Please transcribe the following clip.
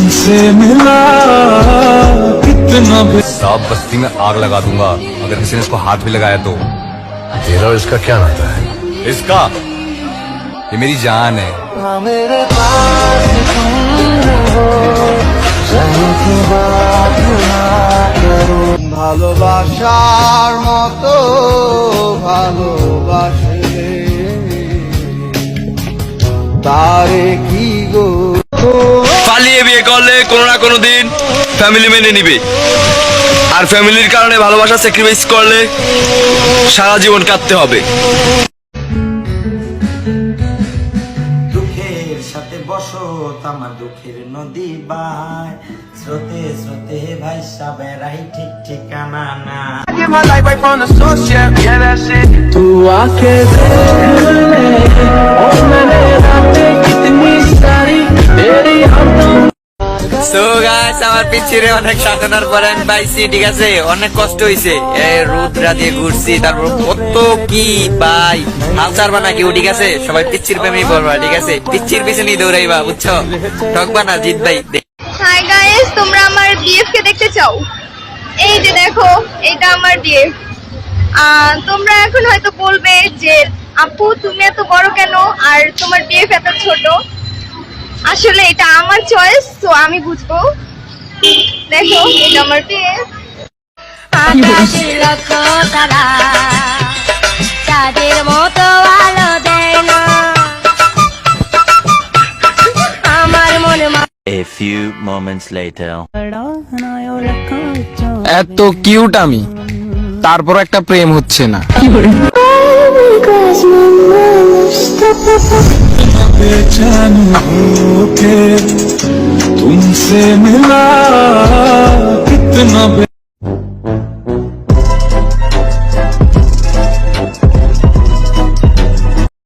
तुमसे मिला कितना सब बस्ती में आग लगा दूंगा अगर किसी ने इसको हाथ भी लगाया तो। तेरा और इसका क्या नाता है? इसका ये मेरी जान है। मेरे पास तुम रहो, की बात ना करो। ভালোবাসার মতো ভালোবাসে তারে কি গো। পালিয়ে বিয়ে করলে কোনো না কোনো দিন ফ্যামিলি মেনে নিবে, আর ফ্যামিলির কারণে ভালোবাসা স্যাক্রিফাইস করলে সারা জীবন কাটতে হবে। দুঃখের সাথে বসো আমার দুঃখের নদী বাই স্রোতে স্রোতে ভাইসা বেড়াই ঠিক ঠিকানা না। तू आके देख ले ओ मैंने रातें कितनी सारी तेरी यादों। সো গাইস, আমার পিছিয়ে অনেক সাধনার পরে আমি পাইছি, ঠিক আছে, অনেক কষ্ট হইছে। এই রোদরা দিয়ে ঘুরছি, তারপর কত কি ভাই হাল ছাড়বা না কেউ, ঠিক আছে, সবাই পিচ্ছির প্রেমে পড়বা, ঠিক আছে, পিচ্ছির পিছনে দৌড়াইবা, বুঝছো, ঠকবা না, জিত ভাই। হাই গাইস, তোমরা আমার ডিএফ কে দেখতে চাও? এই যে দেখো, এটা আমার ডিএফ। তোমরা এখন হয়তো বলবে যে আপু তুমি এত বড় কেন আর তোমার ডিএফ এত ছোট। আসলে এটা আমার চয়েস, তো আমি বুঝবো। দেখো, এটা আমার ডিএফ। আকাশের লক্ষ্য তারা তাদের মতো আলো দেয় না আমার মনে। A few moments later. এত কিউট আমি, তারপর একটা প্রেম হচ্ছে না। बेचैन होके तुमसे मिला कितना